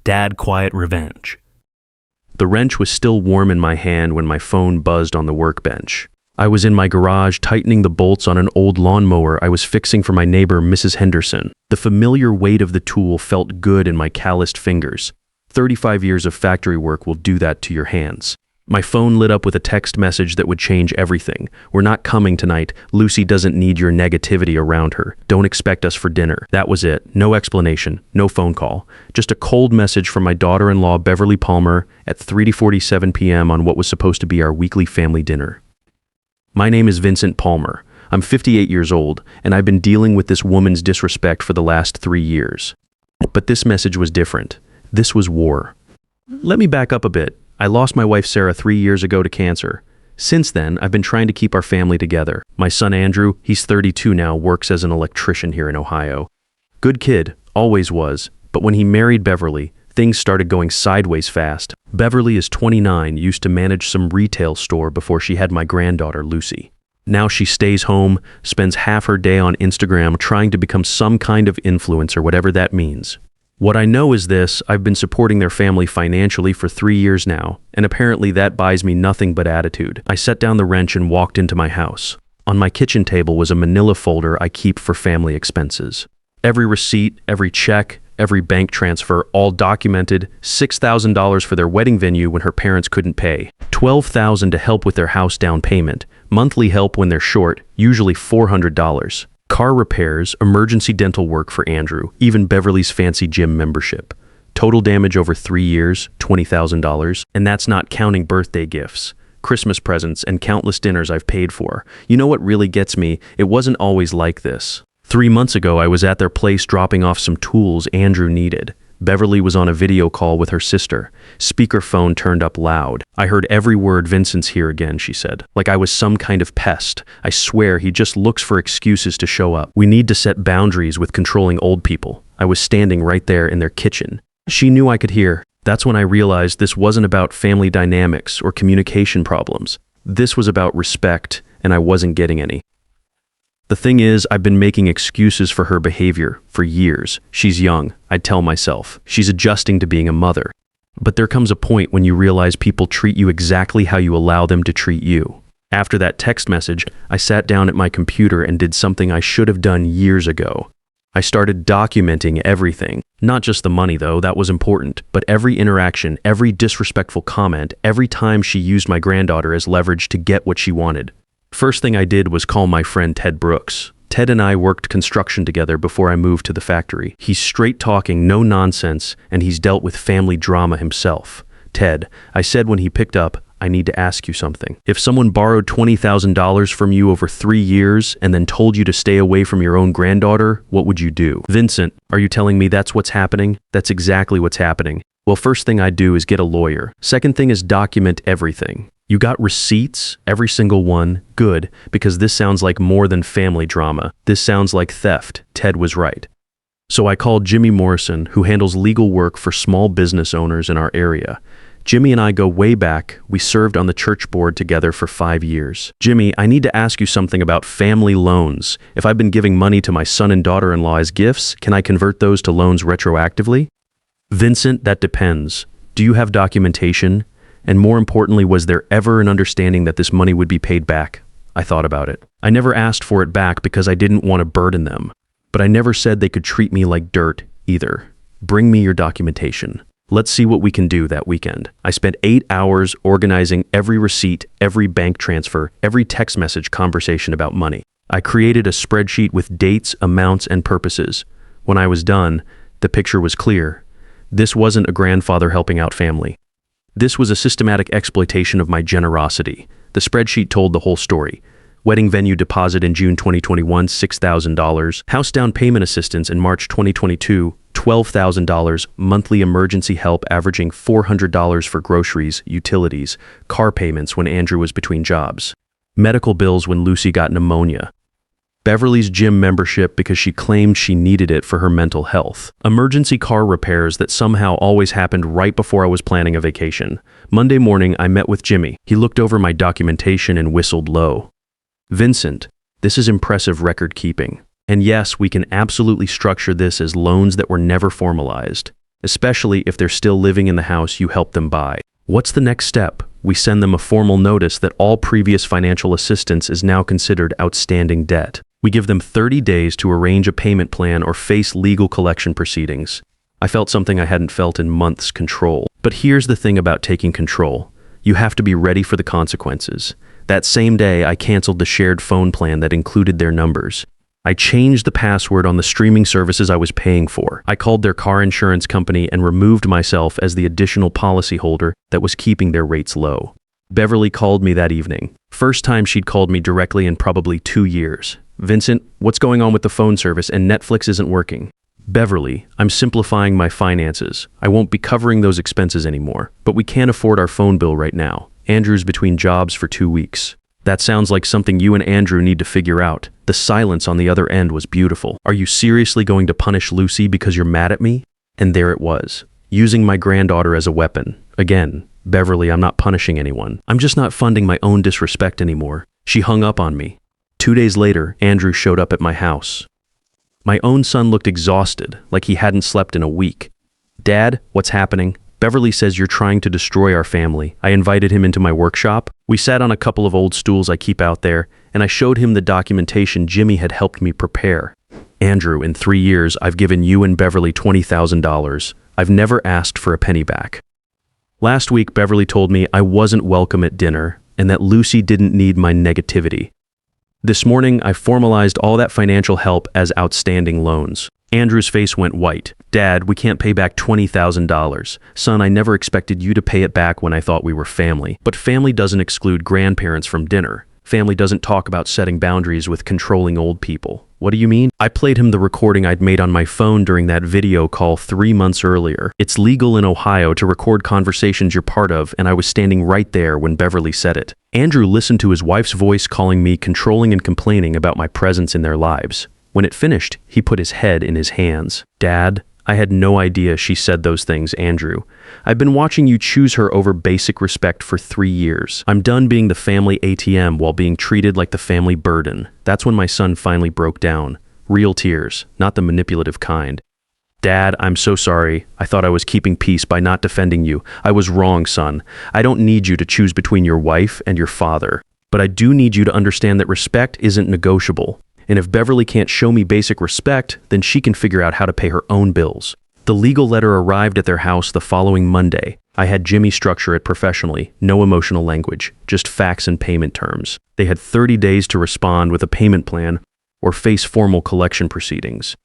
Dad Quiet Revenge. The wrench was still warm in my hand when my phone buzzed on the workbench. I was in my garage tightening the bolts on an old lawnmower I was fixing for my neighbor, Mrs. Henderson. The familiar weight of the tool felt good in my calloused fingers. 35 years of factory work will do that to your hands. My phone lit up with a text message that would change everything. We're not coming tonight. Lucy doesn't need your negativity around her. Don't expect us for dinner. That was it. No explanation. No phone call. Just a cold message from my daughter-in-law, Beverly Palmer, at 3:47 p.m. on what was supposed to be our weekly family dinner. My name is Vincent Palmer. I'm 58 years old, and I've been dealing with this woman's disrespect for the last 3 years. But this message was different. This was war. Let me back up a bit. I lost my wife Sarah 3 years ago to cancer. Since then, I've been trying to keep our family together. My son Andrew, he's 32 now, works as an electrician here in Ohio. Good kid, always was, but when he married Beverly, things started going sideways fast. Beverly is 29, used to manage some retail store before she had my granddaughter Lucy. Now she stays home, spends half her day on Instagram trying to become some kind of influencer, whatever that means. What I know is this: I've been supporting their family financially for 3 years now, and apparently that buys me nothing but attitude. I set down the wrench and walked into my house. On my kitchen table was a manila folder I keep for family expenses. Every receipt, every check, every bank transfer, all documented. $6,000 for their wedding venue when her parents couldn't pay. $12,000 to help with their house down payment. Monthly help when they're short, usually $400. Car repairs, emergency dental work for Andrew, even Beverly's fancy gym membership. Total damage over 3 years, $20,000, and that's not counting birthday gifts, Christmas presents, and countless dinners I've paid for. You know what really gets me? It wasn't always like this. 3 months ago, I was at their place dropping off some tools Andrew needed. Beverly was on a video call with her sister. Speakerphone turned up loud. I heard every word. "Vincent's here again," she said. Like I was some kind of pest. I swear he just looks for excuses to show up. We need to set boundaries with controlling old people. I was standing right there in their kitchen. She knew I could hear. That's when I realized this wasn't about family dynamics or communication problems. This was about respect, and I wasn't getting any. The thing is, I've been making excuses for her behavior for years. She's young, I'd tell myself. She's adjusting to being a mother. But there comes a point when you realize people treat you exactly how you allow them to treat you. After that text message, I sat down at my computer and did something I should have done years ago. I started documenting everything. Not just the money, though, that was important, but every interaction, every disrespectful comment, every time she used my granddaughter as leverage to get what she wanted. First thing I did was call my friend Ted Brooks. Ted and I worked construction together before I moved to the factory. He's straight talking, no nonsense, and he's dealt with family drama himself. "Ted," I said when he picked up, "I need to ask you something. If someone borrowed $20,000 from you over 3 years and then told you to stay away from your own granddaughter, what would you do?" "Vincent, are you telling me that's what's happening?" "That's exactly what's happening." "Well, first thing I'd do is get a lawyer. Second thing is document everything." "You got receipts? Every single one? Good, because this sounds like more than family drama. This sounds like theft." Ted was right. So I called Jimmy Morrison, who handles legal work for small business owners in our area. Jimmy and I go way back. We served on the church board together for 5 years. "Jimmy, I need to ask you something about family loans. If I've been giving money to my son and daughter-in-law as gifts, can I convert those to loans retroactively?" "Vincent, that depends. Do you have documentation? And more importantly, was there ever an understanding that this money would be paid back?" I thought about it. I never asked for it back because I didn't want to burden them. But I never said they could treat me like dirt either. "Bring me your documentation. Let's see what we can do." That weekend, I spent 8 hours organizing every receipt, every bank transfer, every text message conversation about money. I created a spreadsheet with dates, amounts, and purposes. When I was done, the picture was clear. This wasn't a grandfather helping out family. This was a systematic exploitation of my generosity. The spreadsheet told the whole story. Wedding venue deposit in June 2021, $6,000. House down payment assistance in March 2022, $12,000. Monthly emergency help averaging $400 for groceries, utilities, car payments when Andrew was between jobs. Medical bills when Lucy got pneumonia. Beverly's gym membership because she claimed she needed it for her mental health. Emergency car repairs that somehow always happened right before I was planning a vacation. Monday morning, I met with Jimmy. He looked over my documentation and whistled low. "Vincent, this is impressive record keeping. And yes, we can absolutely structure this as loans that were never formalized. especially if they're still living in the house you helped them buy. What's the next step? We send them a formal notice that all previous financial assistance is now considered outstanding debt. We give them 30 days to arrange a payment plan or face legal collection proceedings. I felt something I hadn't felt in months: control. But here's the thing about taking control. You have to be ready for the consequences. That same day, I canceled the shared phone plan that included their numbers. I changed the password on the streaming services I was paying for. I called their car insurance company and removed myself as the additional policyholder that was keeping their rates low. Beverly called me that evening. First time she'd called me directly in probably 2 years. "Vincent, what's going on with the phone service and Netflix isn't working?" "Beverly, I'm simplifying my finances. I won't be covering those expenses anymore, but we can't afford our phone bill right now. Andrew's between jobs for 2 weeks." "That sounds like something you and Andrew need to figure out." The silence on the other end was beautiful. "Are you seriously going to punish Lucy because you're mad at me?" And there it was, using my granddaughter as a weapon. Again, "Beverly, I'm not punishing anyone. I'm just not funding my own disrespect anymore." She hung up on me. 2 days later, Andrew showed up at my house. My own son looked exhausted, like he hadn't slept in a week. "Dad, what's happening?" "Beverly says you're trying to destroy our family." I invited him into my workshop. We sat on a couple of old stools I keep out there, and I showed him the documentation Jimmy had helped me prepare. "Andrew, in 3 years, I've given you and Beverly $20,000. I've never asked for a penny back." Last week, Beverly told me I wasn't welcome at dinner and that Lucy didn't need my negativity. This morning, I formalized all that financial help as outstanding loans. Andrew's face went white. "Dad, we can't pay back $20,000. Son, I never expected you to pay it back when I thought we were family. But family doesn't exclude grandparents from dinner. Family doesn't talk about setting boundaries with controlling old people." "What do you mean?" I played him the recording I'd made on my phone during that video call 3 months earlier. It's legal in Ohio to record conversations you're part of, and I was standing right there when Beverly said it. Andrew listened to his wife's voice calling me controlling and complaining about my presence in their lives. When it finished, he put his head in his hands. "Dad, I had no idea she said those things, Andrew. I've been watching you choose her over basic respect for 3 years. I'm done being the family ATM while being treated like the family burden." That's when my son finally broke down. Real tears, not the manipulative kind. "Dad, I'm so sorry. I thought I was keeping peace by not defending you. I was wrong, son. I don't need you to choose between your wife and your father. But I do need you to understand that respect isn't negotiable. And if Beverly can't show me basic respect, then she can figure out how to pay her own bills." The legal letter arrived at their house the following Monday. I had Jimmy structure it professionally, no emotional language, just facts and payment terms. They had 30 days to respond with a payment plan or face formal collection proceedings.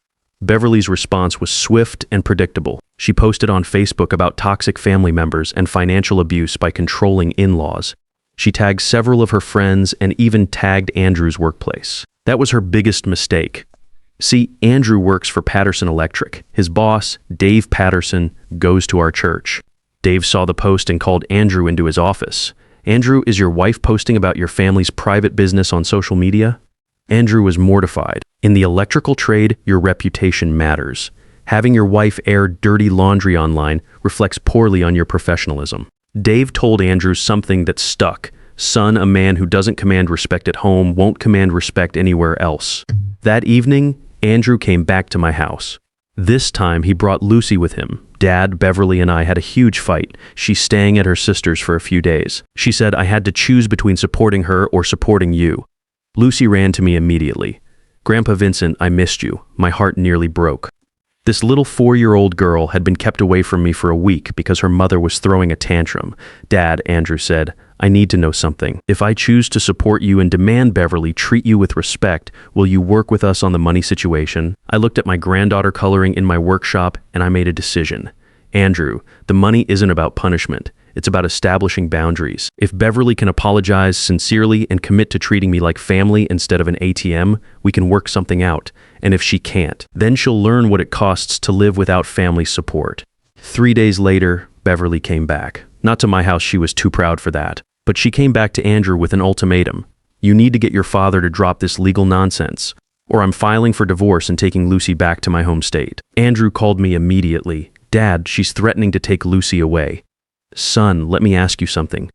Beverly's response was swift and predictable. She posted on Facebook about toxic family members and financial abuse by controlling in-laws. She tagged several of her friends and even tagged Andrew's workplace. That was her biggest mistake. See, Andrew works for Patterson Electric. His boss, Dave Patterson, goes to our church. Dave saw the post and called Andrew into his office. "Andrew, is your wife posting about your family's private business on social media?" Andrew was mortified. In the electrical trade, your reputation matters. Having your wife air dirty laundry online reflects poorly on your professionalism. Dave told Andrew something that stuck. "Son, a man who doesn't command respect at home won't command respect anywhere else." That evening, Andrew came back to my house. This time, he brought Lucy with him. "Dad, Beverly, and I had a huge fight. She's staying at her sister's for a few days. She said I had to choose between supporting her or supporting you." Lucy ran to me immediately. "Grandpa Vincent, I missed you. My heart nearly broke." This little 4-year-old girl had been kept away from me for a week because her mother was throwing a tantrum. "Dad," Andrew said, "I need to know something. If I choose to support you and demand Beverly treat you with respect, will you work with us on the money situation?" I looked at my granddaughter coloring in my workshop and I made a decision. "Andrew, the money isn't about punishment. It's about establishing boundaries. If Beverly can apologize sincerely and commit to treating me like family instead of an ATM, we can work something out. And if she can't, then she'll learn what it costs to live without family support." 3 days later, Beverly came back. Not to my house, she was too proud for that. But she came back to Andrew with an ultimatum. "You need to get your father to drop this legal nonsense, or I'm filing for divorce and taking Lucy back to my home state." Andrew called me immediately. "Dad, she's threatening to take Lucy away." "Son, let me ask you something.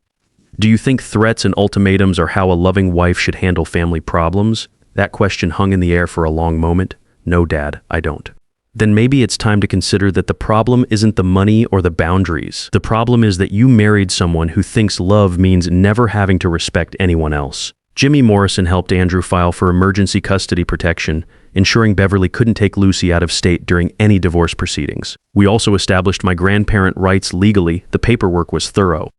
Do you think threats and ultimatums are how a loving wife should handle family problems?" That question hung in the air for a long moment. "No, Dad, I don't." then maybe it's time to consider that the problem isn't the money or the boundaries. The problem is that you married someone who thinks love means never having to respect anyone else. Jimmy Morrison helped Andrew file for emergency custody protection, ensuring Beverly couldn't take Lucy out of state during any divorce proceedings. We also established my grandparent rights legally. The paperwork was thorough.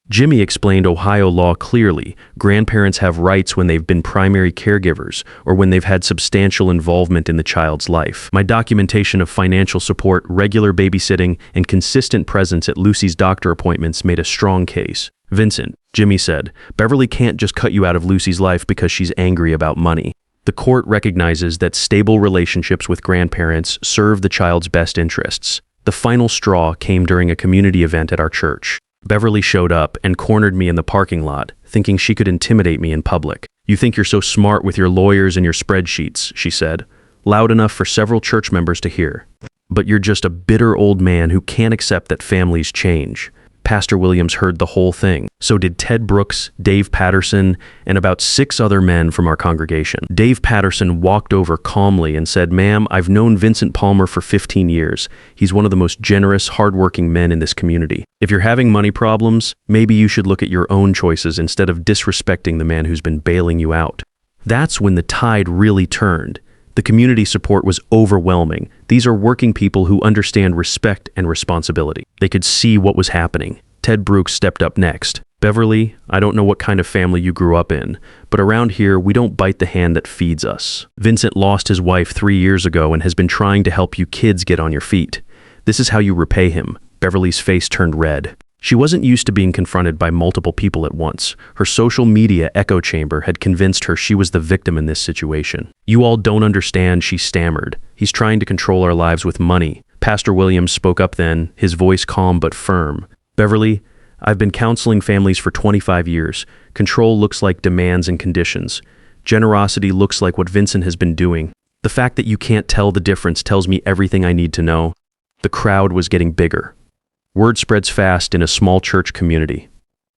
Jimmy explained Ohio law clearly. Grandparents have rights when they've been primary caregivers or when they've had substantial involvement in the child's life. My documentation of financial support, regular babysitting, and consistent presence at Lucy's doctor appointments made a strong case. Vincent, Jimmy said, Beverly can't just cut you out of Lucy's life because she's angry about money. The court recognizes that stable relationships with grandparents serve the child's best interests. The final straw came during a community event at our church. Beverly showed up and cornered me in the parking lot, thinking she could intimidate me in public. "You think you're so smart with your lawyers and your spreadsheets," she said, loud enough for several church members to hear. "But you're just a bitter old man who can't accept that families change." Pastor Williams heard the whole thing. So did Ted Brooks, Dave Patterson, and about 6 other men from our congregation. Dave Patterson walked over calmly and said, "Ma'am, I've known Vincent Palmer for 15 years. He's one of the most generous, hardworking men in this community. If you're having money problems, maybe you should look at your own choices instead of disrespecting the man who's been bailing you out." That's when the tide really turned. The community support was overwhelming. These are working people who understand respect and responsibility. They could see what was happening. Ted Brooks stepped up next. "Beverly, I don't know what kind of family you grew up in, but around here, we don't bite the hand that feeds us. Vincent lost his wife 3 years ago and has been trying to help you kids get on your feet. This is how you repay him." Beverly's face turned red. She wasn't used to being confronted by multiple people at once. Her social media echo chamber had convinced her she was the victim in this situation. "You all don't understand," she stammered. "He's trying to control our lives with money." Pastor Williams spoke up then, his voice calm but firm. "Beverly, I've been counseling families for 25 years. Control looks like demands and conditions. Generosity looks like what Vincent has been doing. The fact that you can't tell the difference tells me everything I need to know." The crowd was getting bigger. Word spreads fast in a small church community.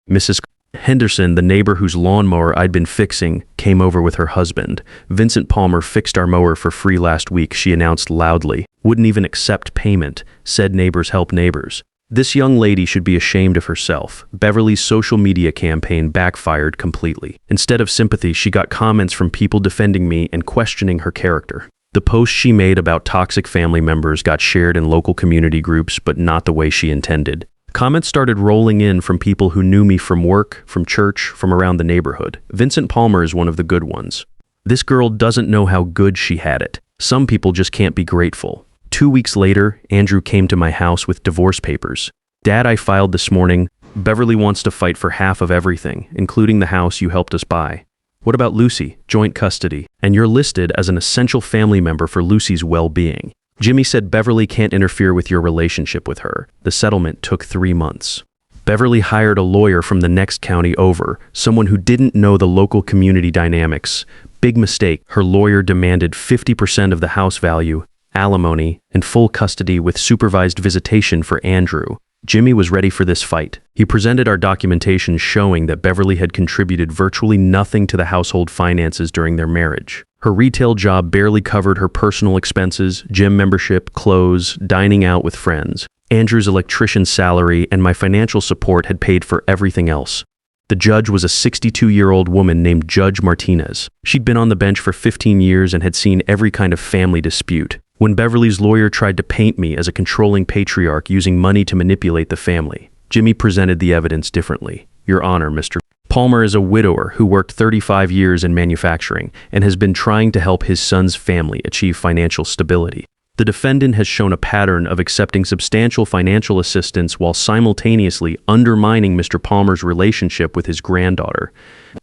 Mrs. Henderson, the neighbor whose lawnmower I'd been fixing, came over with her husband. "Vincent Palmer fixed our mower for free last week," she announced loudly. "Wouldn't even accept payment. Said neighbors help neighbors." This young lady should be ashamed of herself. Beverly's social media campaign backfired completely. Instead of sympathy, she got comments from people defending me and questioning her character. The post she made about toxic family members got shared in local community groups, but not the way she intended. Comments started rolling in from people who knew me from work, from church, from around the neighborhood. Vincent Palmer is one of the good ones. "This girl doesn't know how good she had it. Some people just can't be grateful." 2 weeks later, Andrew came to my house with divorce papers. "Dad, I filed this morning. Beverly wants to fight for half of everything, including the house you helped us buy. What about Lucy? Joint custody. And you're listed as an essential family member for Lucy's well-being." Jimmy said Beverly can't interfere with your relationship with her. The settlement took 3 months. Beverly hired a lawyer from the next county over, someone who didn't know the local community dynamics. Big mistake. Her lawyer demanded 50% of the house value, alimony, and full custody with supervised visitation for Andrew. Jimmy was ready for this fight. He presented our documentation showing that Beverly had contributed virtually nothing to the household finances during their marriage. Her retail job barely covered her personal expenses, gym membership, clothes, dining out with friends. Andrew's electrician salary and my financial support had paid for everything else. The judge was a 62-year-old woman named Judge Martinez. She'd been on the bench for 15 years and had seen every kind of family dispute. When Beverly's lawyer tried to paint me as a controlling patriarch using money to manipulate the family, Jimmy presented the evidence differently. "Your Honor, Mr. Palmer is a widower who worked 35 years in manufacturing and has been trying to help his son's family achieve financial stability. The defendant has shown a pattern of accepting substantial financial assistance while simultaneously undermining Mr. Palmer's relationship with his granddaughter."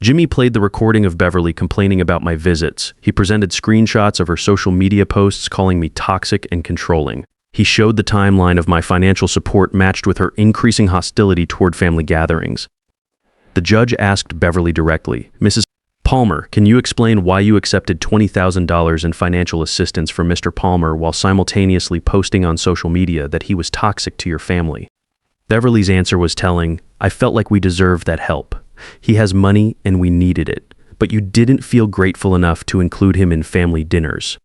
Jimmy played the recording of Beverly complaining about my visits. He presented screenshots of her social media posts calling me toxic and controlling. He showed the timeline of my financial support matched with her increasing hostility toward family gatherings. The judge asked Beverly directly, "Mrs. Palmer, can you explain why you accepted $20,000 in financial assistance from Mr. Palmer while simultaneously posting on social media that he was toxic to your family?" Beverly's answer was telling. "I felt like we deserved that help. He has money and we needed it, but you didn't feel grateful enough to include him in family dinners."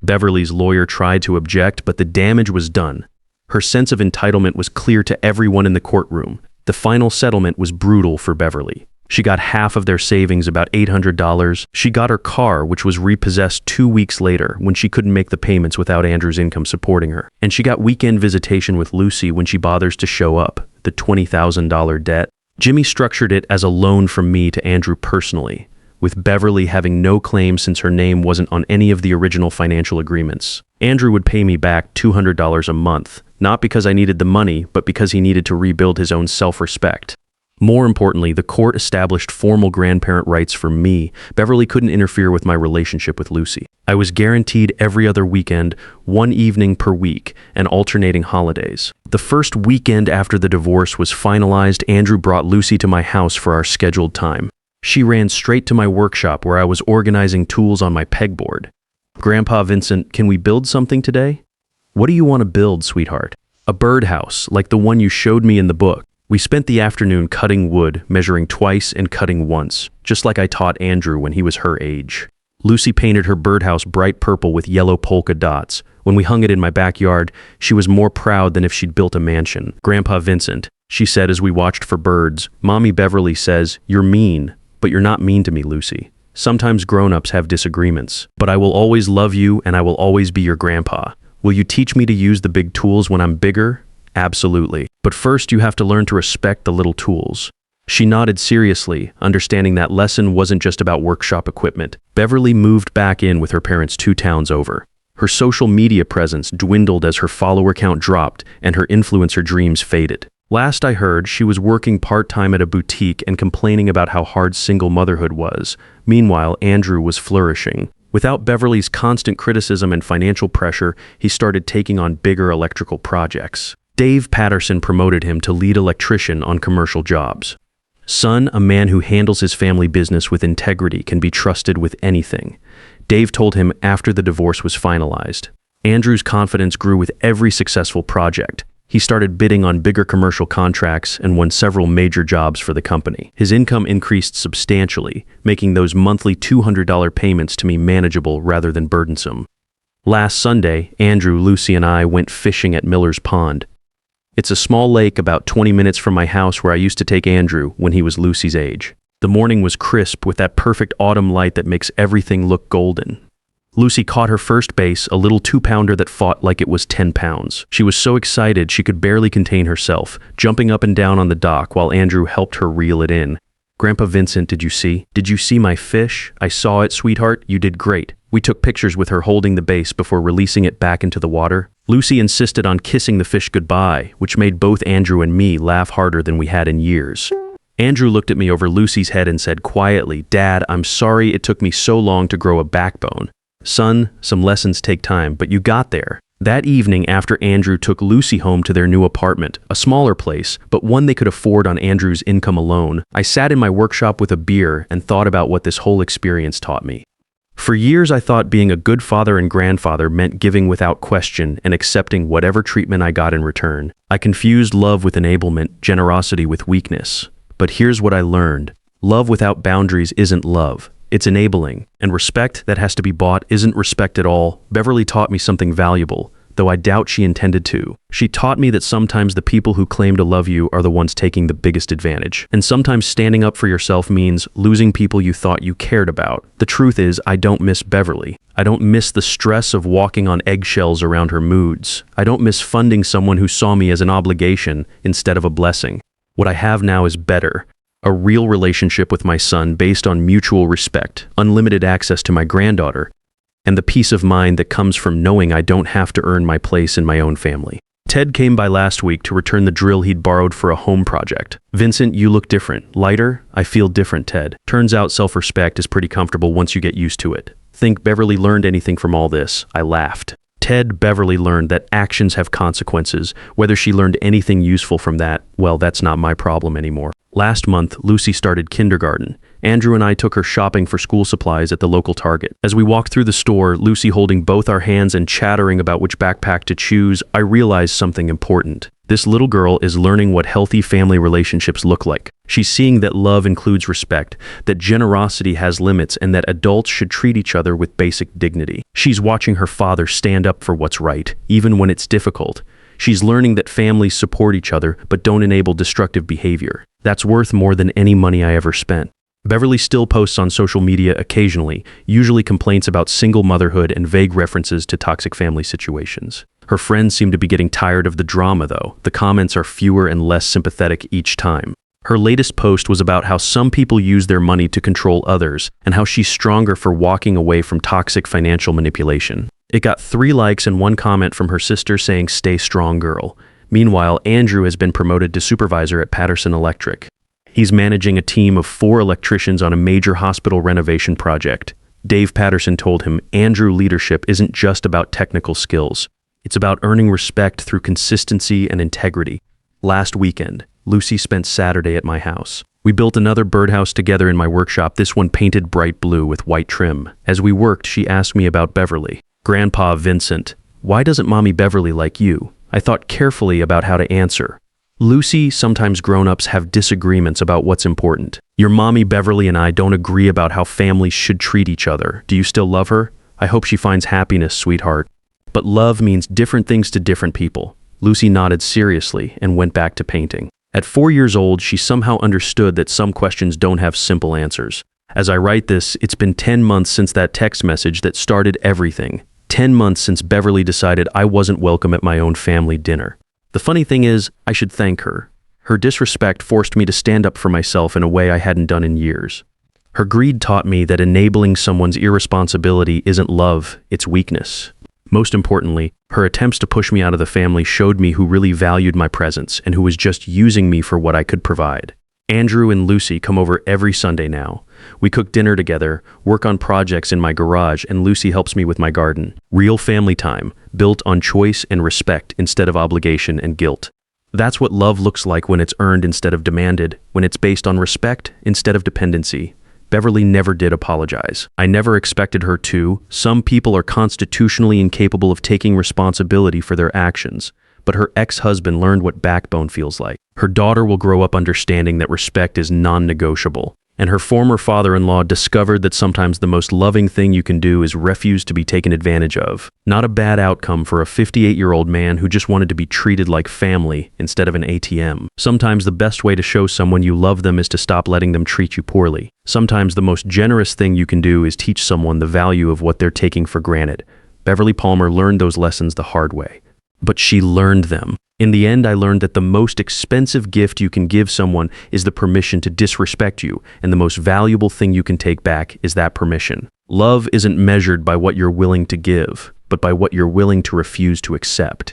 Beverly's lawyer tried to object, but the damage was done. Her sense of entitlement was clear to everyone in the courtroom. The final settlement was brutal for Beverly. She got half of their savings, about $800. She got her car, which was repossessed 2 weeks later when she couldn't make the payments without Andrew's income supporting her. And she got weekend visitation with Lucy when she bothers to show up, the $20,000 debt. Jimmy structured it as a loan from me to Andrew personally, with Beverly having no claim since her name wasn't on any of the original financial agreements. Andrew would pay me back $200 a month, not because I needed the money, but because he needed to rebuild his own self-respect. More importantly, the court established formal grandparent rights for me. Beverly couldn't interfere with my relationship with Lucy. I was guaranteed every other weekend, 1 evening per week, and alternating holidays. The first weekend after the divorce was finalized, Andrew brought Lucy to my house for our scheduled time. She ran straight to my workshop where I was organizing tools on my pegboard. "Grandpa Vincent, can we build something today?" "What do you want to build, sweetheart?" "A birdhouse, like the one you showed me in the book." We spent the afternoon cutting wood, measuring twice and cutting once, just like I taught Andrew when he was her age. Lucy painted her birdhouse bright purple with yellow polka dots. When we hung it in my backyard, she was more proud than if she'd built a mansion. "Grandpa Vincent," she said as we watched for birds, "Mommy Beverly says, you're mean, but you're not mean to me, Lucy. Sometimes grown-ups have disagreements, but I will always love you and I will always be your grandpa. Will you teach me to use the big tools when I'm bigger?" "Absolutely. But first you have to learn to respect the little tools." She nodded seriously, understanding that lesson wasn't just about workshop equipment. Beverly moved back in with her parents 2 towns over. Her social media presence dwindled as her follower count dropped and her influencer dreams faded. Last I heard, she was working part-time at a boutique and complaining about how hard single motherhood was. Meanwhile, Andrew was flourishing. Without Beverly's constant criticism and financial pressure, he started taking on bigger electrical projects. Dave Patterson promoted him to lead electrician on commercial jobs. "Son, a man who handles his family business with integrity can be trusted with anything," Dave told him after the divorce was finalized. Andrew's confidence grew with every successful project. He started bidding on bigger commercial contracts and won several major jobs for the company. His income increased substantially, making those monthly $200 payments to me manageable rather than burdensome. Last Sunday, Andrew, Lucy, and I went fishing at Miller's Pond. It's a small lake about 20 minutes from my house where I used to take Andrew when he was Lucy's age. The morning was crisp with that perfect autumn light that makes everything look golden. Lucy caught her first base, a little 2-pounder that fought like it was 10 pounds. She was so excited she could barely contain herself, jumping up and down on the dock while Andrew helped her reel it in. "Grandpa Vincent, did you see my fish? I saw it, sweetheart. You did great." We took pictures with her holding the base before releasing it back into the water. Lucy insisted on kissing the fish goodbye, which made both Andrew and me laugh harder than we had in years. Andrew looked at me over Lucy's head and said quietly, "Dad, I'm sorry it took me so long to grow a backbone." "Son, some lessons take time, but you got there." That evening, after Andrew took Lucy home to their new apartment, a smaller place, but one they could afford on Andrew's income alone, I sat in my workshop with a beer and thought about what this whole experience taught me. For years, I thought being a good father and grandfather meant giving without question and accepting whatever treatment I got in return. I confused love with enablement, generosity with weakness. But here's what I learned. Love without boundaries isn't love. It's enabling. And respect that has to be bought isn't respect at all. Beverly taught me something valuable, though I doubt she intended to. She taught me that sometimes the people who claim to love you are the ones taking the biggest advantage. And sometimes standing up for yourself means losing people you thought you cared about. The truth is, I don't miss Beverly. I don't miss the stress of walking on eggshells around her moods. I don't miss funding someone who saw me as an obligation instead of a blessing. What I have now is better. A real relationship with my son based on mutual respect, unlimited access to my granddaughter, and the peace of mind that comes from knowing I don't have to earn my place in my own family. Ted came by last week to return the drill he'd borrowed for a home project. "Vincent, you look different. Lighter? I feel different, Ted. Turns out self-respect is pretty comfortable once you get used to it." "Think Beverly learned anything from all this?" I laughed. Ted, Beverly learned that actions have consequences. Whether she learned anything useful from that, well, that's not my problem anymore. Last month, Lucy started kindergarten, Andrew and I took her shopping for school supplies at the local Target. As we walked through the store, Lucy holding both our hands and chattering about which backpack to choose, I realized something important. This little girl is learning what healthy family relationships look like. She's seeing that love includes respect, that generosity has limits, and that adults should treat each other with basic dignity. She's watching her father stand up for what's right, even when it's difficult. She's learning that families support each other but don't enable destructive behavior. That's worth more than any money I ever spent. Beverly still posts on social media occasionally, usually complaints about single motherhood and vague references to toxic family situations. Her friends seem to be getting tired of the drama, though. The comments are fewer and less sympathetic each time. Her latest post was about how some people use their money to control others and how she's stronger for walking away from toxic financial manipulation. It got 3 likes and 1 comment from her sister saying, "Stay strong, girl." Meanwhile, Andrew has been promoted to supervisor at Patterson Electric. He's managing a team of 4 electricians on a major hospital renovation project. Dave Patterson told him, Andrew leadership isn't just about technical skills. It's about earning respect through consistency and integrity. Last weekend, Lucy spent Saturday at my house. We built another birdhouse together in my workshop, this one painted bright blue with white trim. As we worked, she asked me about Beverly. Grandpa Vincent, why doesn't Mommy Beverly like you? I thought carefully about how to answer. Lucy, sometimes grown-ups have disagreements about what's important. Your Mommy Beverly and I don't agree about how families should treat each other. Do you still love her? I hope she finds happiness, sweetheart. But love means different things to different people. Lucy nodded seriously and went back to painting. At 4 years old, she somehow understood that some questions don't have simple answers. As I write this, it's been 10 months since that text message that started everything. 10 months since Beverly decided I wasn't welcome at my own family dinner. The funny thing is, I should thank her. Her disrespect forced me to stand up for myself in a way I hadn't done in years. Her greed taught me that enabling someone's irresponsibility isn't love, it's weakness. Most importantly, her attempts to push me out of the family showed me who really valued my presence and who was just using me for what I could provide. Andrew and Lucy come over every Sunday now. We cook dinner together, work on projects in my garage, and Lucy helps me with my garden. Real family time, built on choice and respect instead of obligation and guilt. That's what love looks like when it's earned instead of demanded, when it's based on respect instead of dependency. Beverly never did apologize. I never expected her to. Some people are constitutionally incapable of taking responsibility for their actions. But her ex-husband learned what backbone feels like. Her daughter will grow up understanding that respect is non-negotiable. And her former father-in-law discovered that sometimes the most loving thing you can do is refuse to be taken advantage of. Not a bad outcome for a 58-year-old man who just wanted to be treated like family instead of an ATM. Sometimes the best way to show someone you love them is to stop letting them treat you poorly. Sometimes the most generous thing you can do is teach someone the value of what they're taking for granted. Beverly Palmer learned those lessons the hard way. But she learned them. In the end, I learned that the most expensive gift you can give someone is the permission to disrespect you, and the most valuable thing you can take back is that permission. Love isn't measured by what you're willing to give, but by what you're willing to refuse to accept.